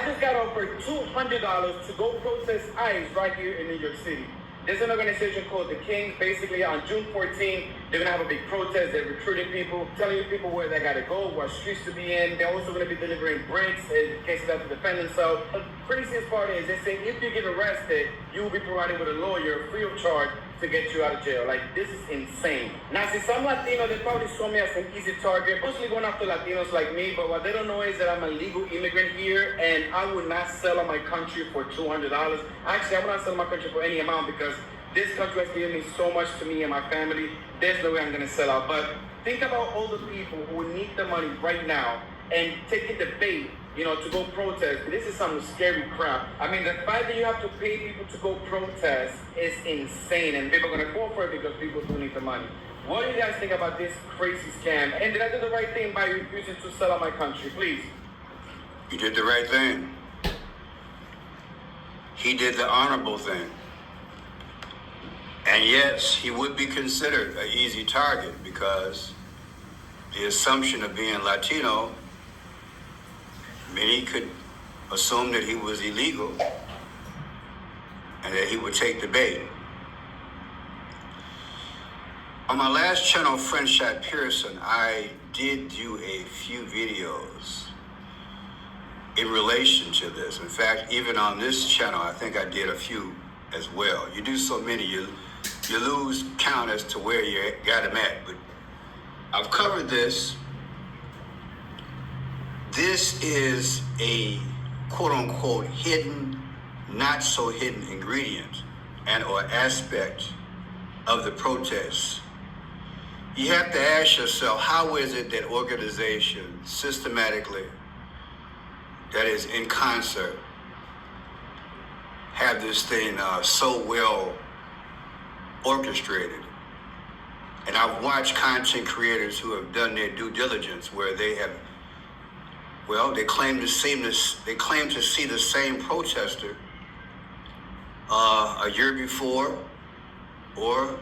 I just got offered $200 to go protest ICE right here in New York City. There's an organization called the Kings. Basically, on June 14th, they're going to have a big protest. They're recruiting people, telling people where they got to go, what streets to be in. They're also going to be delivering bricks in case they have to defend themselves. The craziest part is they say if you get arrested, you will be provided with a lawyer free of charge to get you out of jail. Like, this is insane. Now, see, some Latino, they probably saw me as an easy target, mostly going after Latinos like me, but what they don't know is that I'm a legal immigrant here, and I would not sell on my country for $200. Actually, I would not sell my country for any amount because this country has given me so much to me and my family. There's no way I'm going to sell out. But think about all the people who need the money right now and taking the bait, to go protest. This is some scary crap. I mean, the fact that you have to pay people to go protest is insane, and people are going to fall for it because people do need the money. What do you guys think about this crazy scam? And did I do the right thing by refusing to sell out my country? Please. You did the right thing. He did the honorable thing. And yes, he would be considered an easy target because the assumption of being Latino, many could assume that he was illegal and that he would take the bait. On my last channel, Friend Shot Pearson, I did do a few videos in relation to this. In fact, even on this channel, I think I did a few as well. You do so many, you lose count as to where you got them at. But I've covered this. This is a quote-unquote hidden, not so hidden ingredient and or aspect of the protests. You have to ask yourself, how is it that organizations systematically, that is in concert, have this thing so well orchestrated? And I've watched content creators who have done their due diligence where they have, they claim to see the same protester a year before or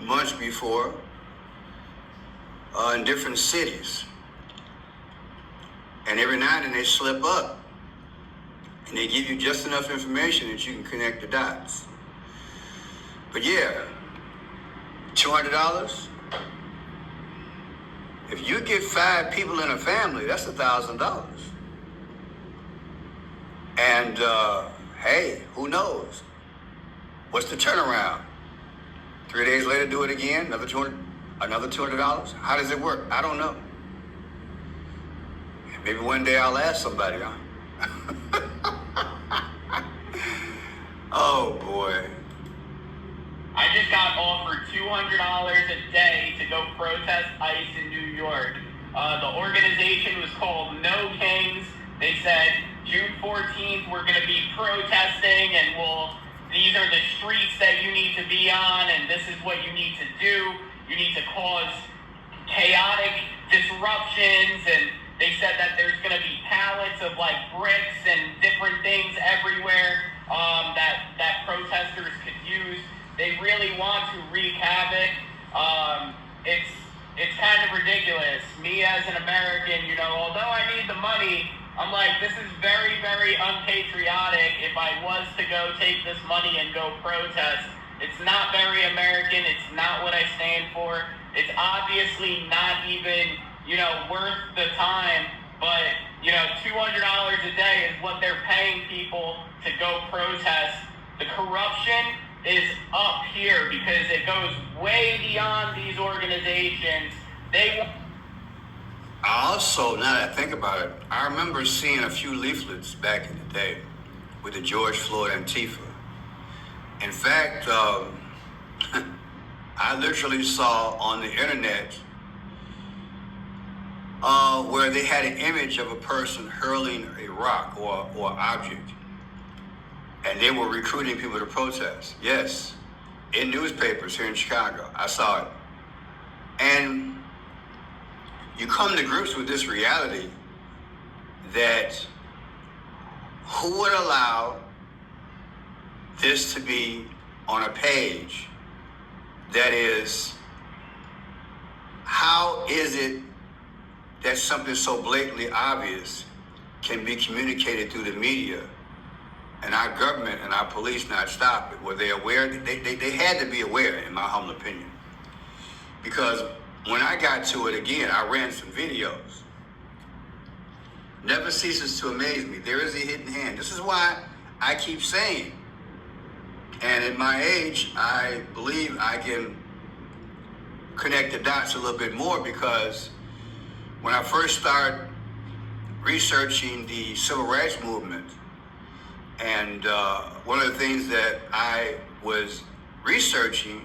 months before in different cities. And every now and then they slip up and they give you just enough information that you can connect the dots. But yeah, $200? If you get 5 people in a family, that's $1,000. And hey, who knows? What's the turnaround? 3 days later, do it again, another $200? How does it work? I don't know. Maybe one day I'll ask somebody, huh? Oh boy. I just got offered $200 a day to go protest ICE in New York. The organization was called No Kings. They said June 14th we're going to be protesting, and these are the streets that you need to be on, and this is what you need to do. You need to cause chaotic disruptions, and they said that there's going to be pallets of like bricks and different things everywhere that protesters could use. They really want to wreak havoc. It's kind of ridiculous. Me as an American, although I need the money, I'm like, this is very, very unpatriotic. If I was to go take this money and go protest, it's not very American. It's not what I stand for. It's obviously not even, worth the time. But, $200 a day is what they're paying people to go protest. The corruption is up here because it goes way beyond these organizations. Also, now that I think about it, I remember seeing a few leaflets back in the day with the George Floyd Antifa. In fact, I literally saw on the internet where they had an image of a person hurling a rock or object. And they were recruiting people to protest. Yes, in newspapers here in Chicago, I saw it. And you come to grips with this reality that who would allow this to be on a page that is, how is it that something so blatantly obvious can be communicated through the media, and our government and our police not stop it. Were they aware? They had to be aware, in my humble opinion. Because when I got to it again, I ran some videos. Never ceases to amaze me. There is a hidden hand. This is why I keep saying, and at my age, I believe I can connect the dots a little bit more, because when I first started researching the civil rights movement, and one of the things that I was researching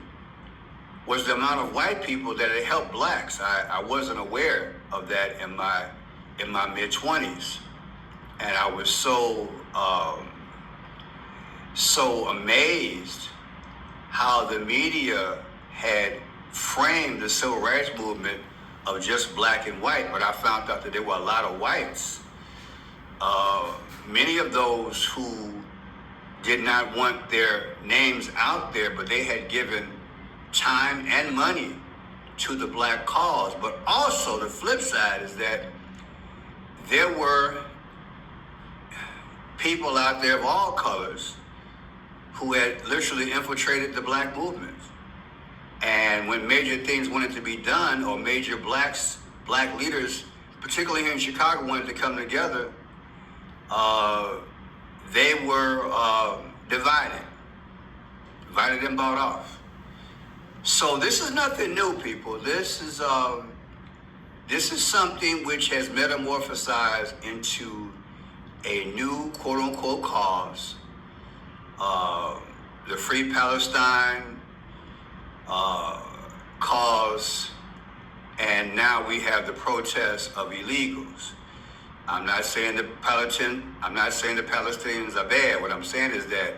was the amount of white people that had helped blacks. I wasn't aware of that in my mid-20s, and I was so amazed how the media had framed the civil rights movement of just black and white. But I found out that there were a lot of whites, many of those who did not want their names out there, but they had given time and money to the black cause. But also the flip side is that there were people out there of all colors who had literally infiltrated the black movement. And when major things wanted to be done, or major black leaders, particularly here in Chicago, wanted to come together, they were divided and bought off. So this is nothing new, people. This is something which has metamorphosized into a new quote-unquote cause, the Free Palestine cause, and now we have the protests of illegals. I'm not saying the Palestinians are bad. What I'm saying is that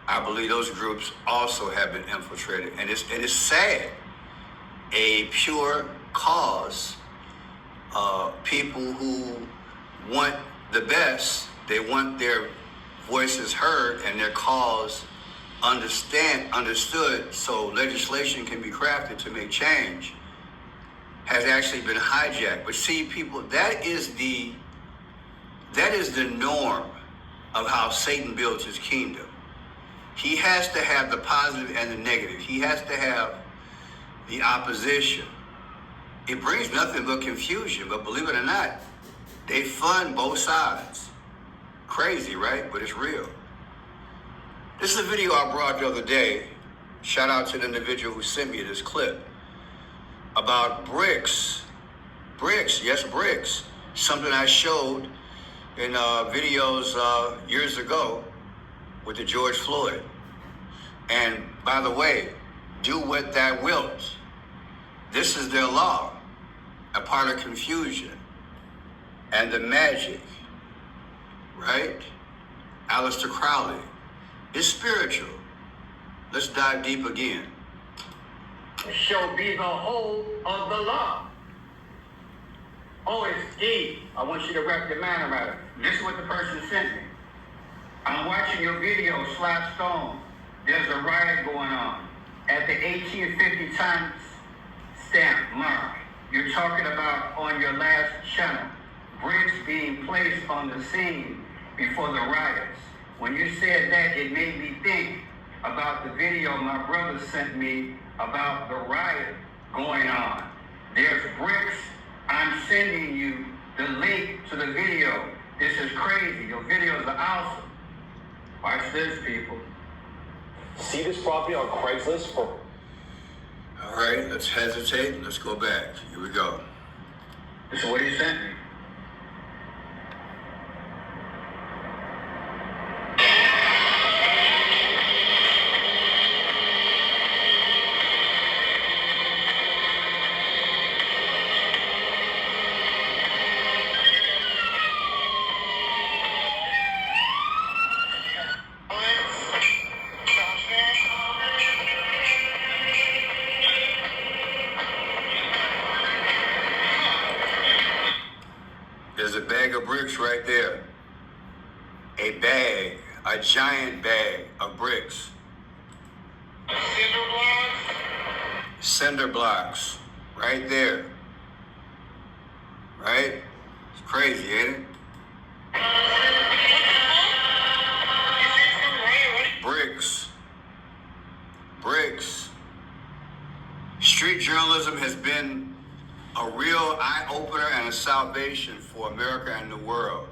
I believe those groups also have been infiltrated, and it's sad. A pure cause, people who want the best, they want their voices heard and their cause understood, so legislation can be crafted to make change, has actually been hijacked. But see, people, that is the norm of how Satan builds his kingdom. He has to have the positive and the negative. He has to have the opposition. It brings nothing but confusion, but believe it or not, they fund both sides. Crazy, right? But it's real. This is a video I brought the other day. Shout out to the individual who sent me this clip about bricks. Bricks, yes, bricks. Something I showed in videos years ago with the George Floyd. And by the way, do what thou wilt. This is their law, a part of confusion and the magic, right? Aleister Crowley. It's spiritual. Let's dive deep again. Shall be the whole of the law. Oh, it's deep. I want you to wrap your mind around it. This is what the person sent me. I'm watching your video, Slap Stone. There's a riot going on at the 1850 time stamp mark. You're talking about on your last channel, bricks being placed on the scene before the riots. When you said that, it made me think about the video my brother sent me about the riot going on. There's bricks. I'm sending you the link to the video. This is crazy. Your videos are awesome. Watch this, people. See this property on Craigslist for... All right, let's hesitate. Let's go back. Here we go. This is what he sent me. There's a bag of bricks right there. A bag, a giant bag of bricks. Cinder blocks. Cinder blocks, right there. Right? It's crazy, ain't it? Bricks. Street journalism has been a real eye-opener and a salvation for America and the world.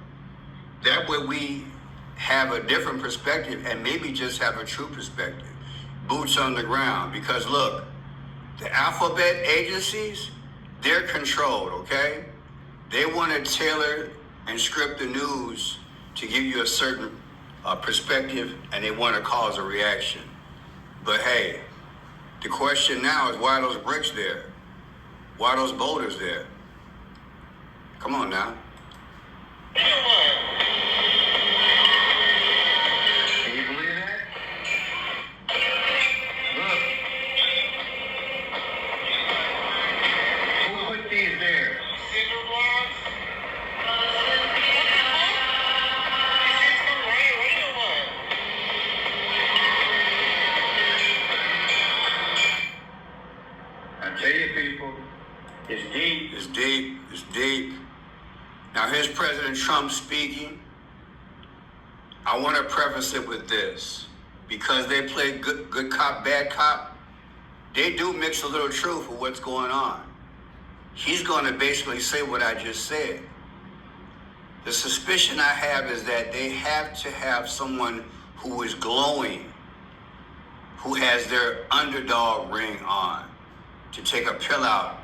That way we have a different perspective and maybe just have a true perspective. Boots on the ground. Because look, the alphabet agencies, they're controlled, okay? They want to tailor and script the news to give you a certain perspective, and they want to cause a reaction. But hey, the question now is, why are those bricks there? Why are those boulders there? Come on now. Can you believe that? Look. Who put these there? Cinder blocks? I tell you, people, it's deep. It's deep. It's deep. Now here's President Trump speaking. I want to preface it with this. Because they play good cop, bad cop, they do mix a little truth with what's going on. He's going to basically say what I just said. The suspicion I have is that they have to have someone who is glowing, who has their underdog ring on, to take a pill out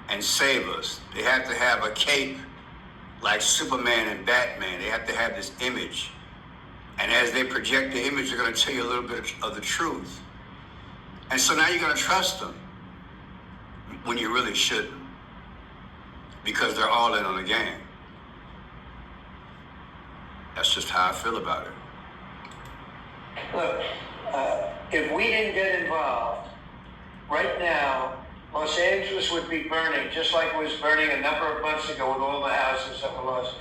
and save us. They have to have a cape like Superman and Batman. They have to have this image. And as they project the image, they're going to tell you a little bit of the truth. And so now you're going to trust them when you really shouldn't, because they're all in on the game. That's just how I feel about it. Look, if we didn't get involved, right now, Los Angeles would be burning, just like it was burning a number of months ago with all the houses that were lost.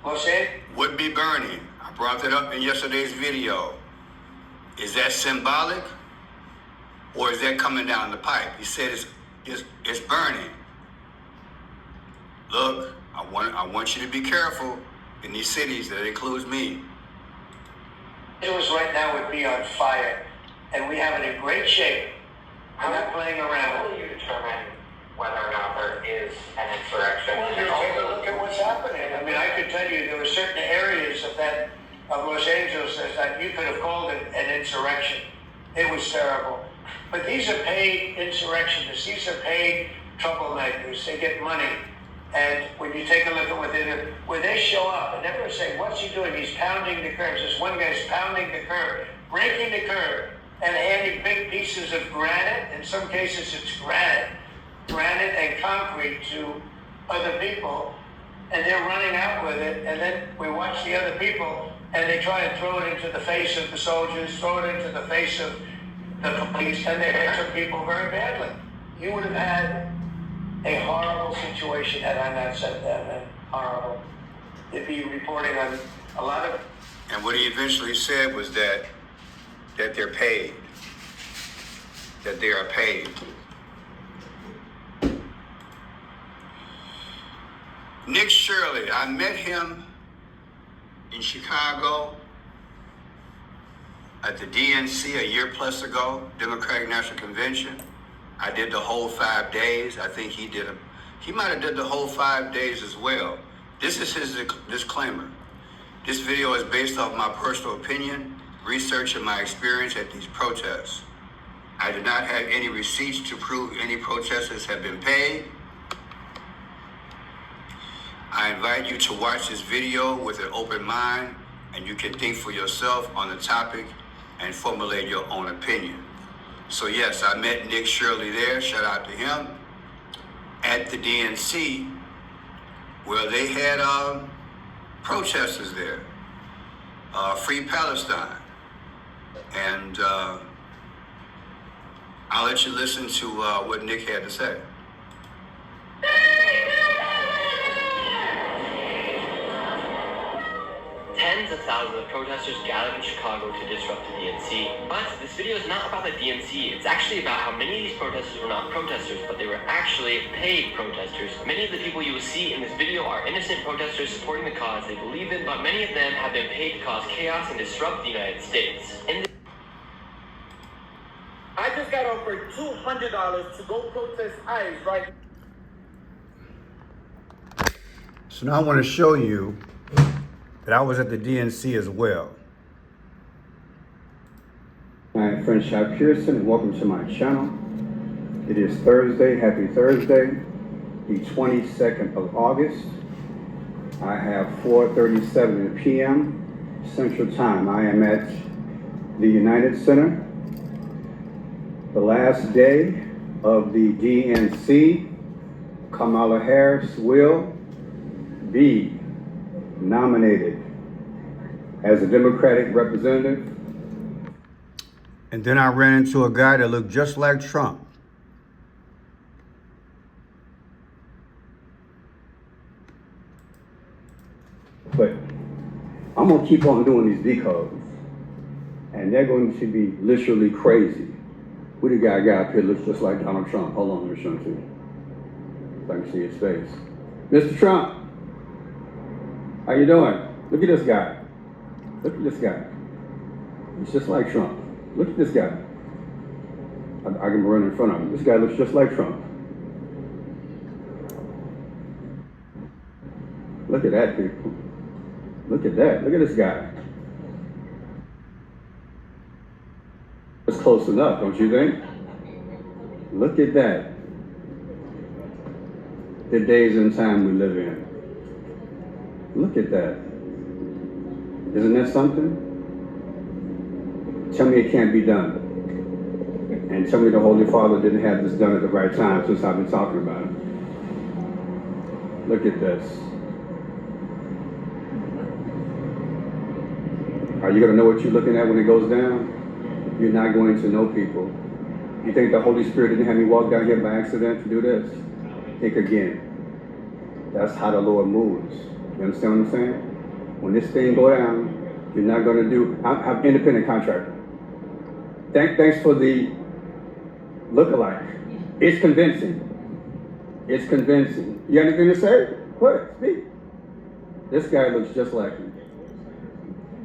Los Angeles would be burning. I brought that up in yesterday's video. Is that symbolic, or is that coming down the pipe? He said it's burning. Look, I want you to be careful in these cities. That includes me. right now would be on fire, and we have it in great shape. I'm not playing around. How will you determine whether or not there is an insurrection? Well, you take a look at what's happening. I mean, I could tell you there were certain areas of Los Angeles that you could have called it an insurrection. It was terrible. But these are paid insurrectionists. These are paid troublemakers. They get money. And when you take a look at what they do, when they show up and everyone's saying, what's he doing? He's pounding the curbs. This one guy's pounding the curb, breaking the curb, and handing big pieces of granite. In some cases, it's granite and concrete to other people, and they're running out with it. And then we watch the other people, and they try and throw it into the face of the soldiers, throw it into the face of the police, and they hurt people very badly. You would have had a horrible situation had I not sent them, and horrible. They'd be reporting on a lot of... And what he eventually said was that they're paid. That they are paid. Nick Shirley, I met him in Chicago at the DNC a year plus ago, Democratic National Convention. I did the whole 5 days. I think he might have did the whole 5 days as well. This is his disclaimer. This video is based off my personal opinion, research, and my experience at these protests. I did not have any receipts to prove any protesters have been paid. I invite you to watch this video with an open mind, and you can think for yourself on the topic and formulate your own opinion. So yes, I met Nick Shirley there, shout out to him, at the DNC, where they had protesters there, Free Palestine. And I'll let you listen to what Nick had to say. tens of thousands of protesters gathered in Chicago to disrupt the DNC. But this video is not about the DNC. It's actually about how many of these protesters were not protesters, but they were actually paid protesters. Many of the people you will see in this video are innocent protesters supporting the cause they believe in, but many of them have been paid to cause chaos and disrupt the United States. I just got offered $200 to go protest ICE right. So now I want to show you that I was at the DNC as well. I am French Shop Pearson, and welcome to my channel. It is Thursday, happy Thursday, the 22nd of August. I have 4:37 p.m. Central Time. I am at the United Center. The last day of the DNC. Kamala Harris will be nominated as a Democratic representative. And then I ran into a guy that looked just like Trump. But I'm going to keep on doing these decodes. And they're going to be literally crazy. We the guy up here looks just like Donald Trump. Hold on, let me show him to you. If I can see his face. Mr. Trump, how you doing? Look at this guy. Look at this guy. He's just like Trump. Look at this guy. I can run in front of him. This guy looks just like Trump. Look at that, people. Look at that. Look at this guy. It's close enough, don't you think? Look at that. The days and time we live in. Look at that. Isn't that something? Tell me it can't be done. And tell me the Holy Father didn't have this done at the right time since I've been talking about it. Look at this. Are you going to know what you're looking at when it goes down? You're not going to know, people. You think the Holy Spirit didn't have me walk down here by accident to do this? Think again. That's how the Lord moves. You understand what I'm saying? When this thing go down, you're not going to do... I'm independent contractor. Thanks for the lookalike. It's convincing. It's convincing. You got anything to say? Go ahead, speak. This guy looks just like him.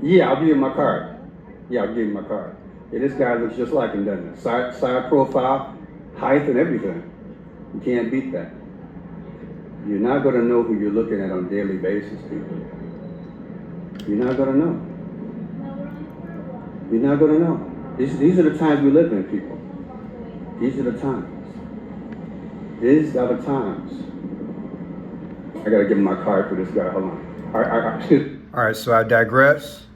Yeah, I'll give you my card. Yeah, I'll give you my card. Yeah, this guy looks just like him, doesn't it? Side profile, height, and everything. You can't beat that. You're not going to know who you're looking at on a daily basis, people. You're not going to know. You're not going to know. These are the times we live in, people. These are the times. These are the times. I got to give him my card for this guy. Hold on. All right, so I digress.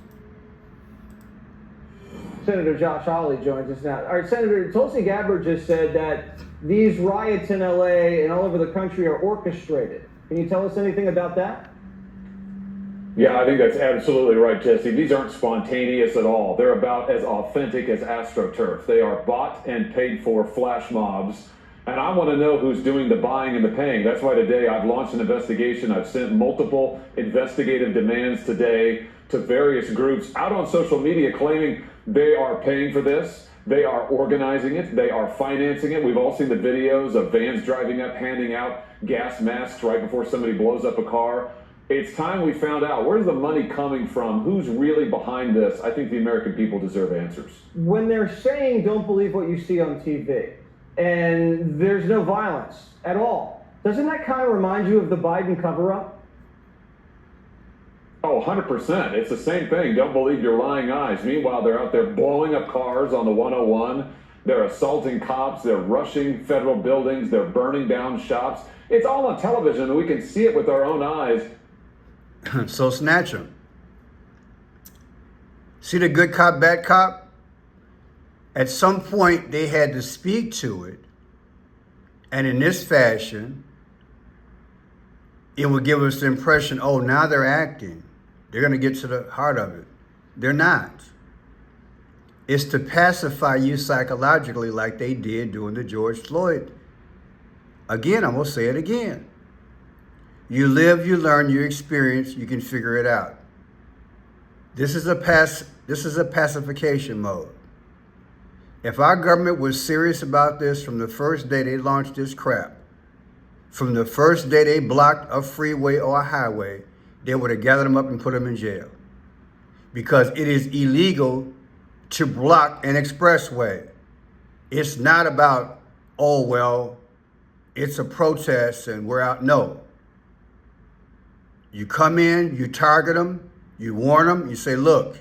Senator Josh Hawley joins us now. All right, Senator, Tulsi Gabbard just said that these riots in LA and all over the country are orchestrated. Can you tell us anything about that? Yeah, I think that's absolutely right, Jesse. These aren't spontaneous at all. They're about as authentic as AstroTurf. They are bought and paid for flash mobs. And I want to know who's doing the buying and the paying. That's why today I've launched an investigation. I've sent multiple investigative demands today to various groups out on social media claiming they are paying for this. They are organizing it. They are financing it. We've all seen the videos of vans driving up, handing out gas masks right before somebody blows up a car. It's time we found out, where's the money coming from? Who's really behind this? I think the American people deserve answers. When they're saying don't believe what you see on TV, and there's no violence at all, doesn't that kind of remind you of the Biden cover-up? Oh, 100%. It's the same thing. Don't believe your lying eyes. Meanwhile, they're out there blowing up cars on the 101. They're assaulting cops. They're rushing federal buildings. They're burning down shops. It's all on television, and we can see it with our own eyes. So snatch them. See the good cop, bad cop? At some point, they had to speak to it. And in this fashion, it would give us the impression, oh, now they're acting. They're going to get to the heart of it. They're not. It's to pacify you psychologically like they did during the George Floyd. Again, I'm going to say it again. You live, you learn, you experience, you can figure it out. This is a pacification mode. If our government was serious about this from the first day they launched this crap, from the first day they blocked a freeway or a highway, they would have gathered them up and put them in jail. Because it is illegal to block an expressway. It's not about, oh, well, it's a protest and we're out. No. You come in, you target them, you warn them, you say, look,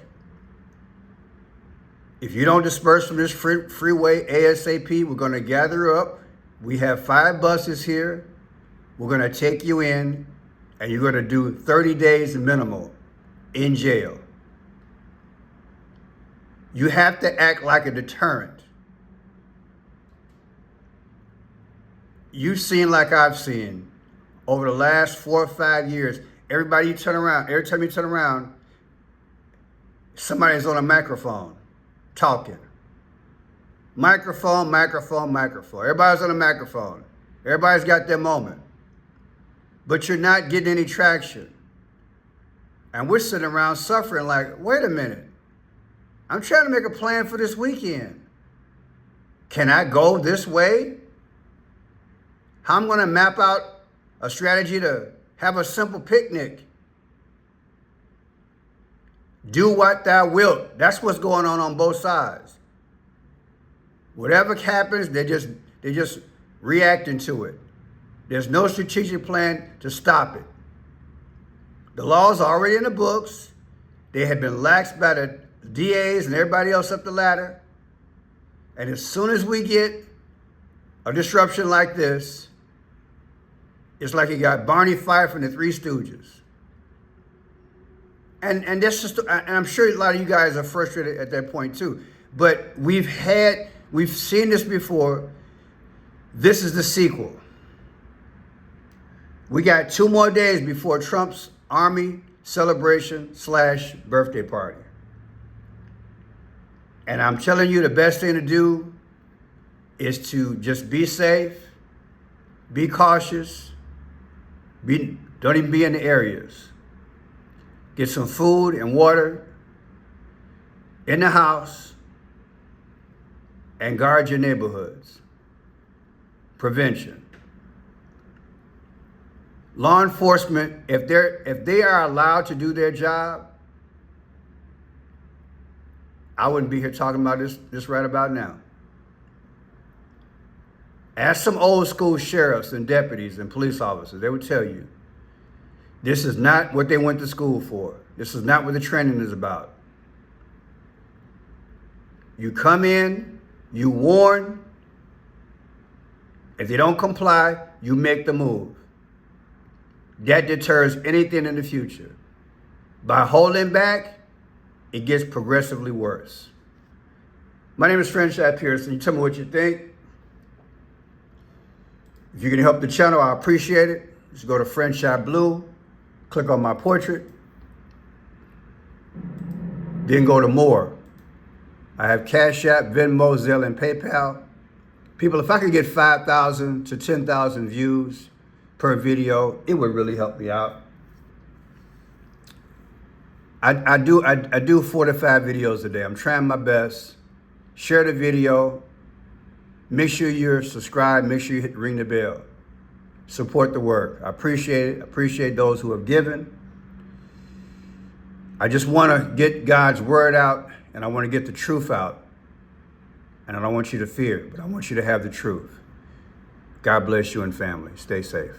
if you don't disperse from this freeway ASAP, we're going to gather up. We have 5 buses here. We're going to take you in, and you're going to do 30 days minimal in jail. You have to act like a deterrent. You've seen, like I've seen, over the last 4 or 5 years, every time you turn around, somebody's on a microphone talking. Microphone. Everybody's on a microphone. Everybody's got their moment. But you're not getting any traction. And we're sitting around suffering like, wait a minute. I'm trying to make a plan for this weekend. Can I go this way? How I'm going to map out a strategy to have a simple picnic. Do what thou wilt. That's what's going on both sides. Whatever happens, they're just reacting to it. There's no strategic plan to stop it. The laws are already in the books. They have been laxed by the DAs and everybody else up the ladder. And as soon as we get a disruption like this, it's like you got Barney Fife and the Three Stooges. And that's just, and I'm sure a lot of you guys are frustrated at that point too. But we've seen this before. This is the sequel. We got 2 more days before Trump's army celebration / birthday party. And I'm telling you, the best thing to do is to just be safe, be cautious, don't even be in the areas. Get some food and water in the house and guard your neighborhoods. Prevention. Law enforcement, if they are allowed to do their job, I wouldn't be here talking about this right about now. Ask some old school sheriffs and deputies and police officers. They would tell you, this is not what they went to school for. This is not what the training is about. You come in, you warn. If they don't comply, you make the move. That deters anything in the future. By holding back, it gets progressively worse. My name is Friendship Pearson. You tell me what you think. If you can help the channel, I appreciate it. Just go to Friendship Blue, click on my portrait, then go to more. I have Cash App, Venmo, Zelle, and PayPal. People, if I could get 5,000 to 10,000 views per video, it would really help me out. I do 4 to 5 videos a day. I'm trying my best. Share the video. Make sure you're subscribed. Make sure you ring the bell. Support the work. I appreciate it. Appreciate those who have given. I just want to get God's word out, and I want to get the truth out. And I don't want you to fear, but I want you to have the truth. God bless you and family. Stay safe.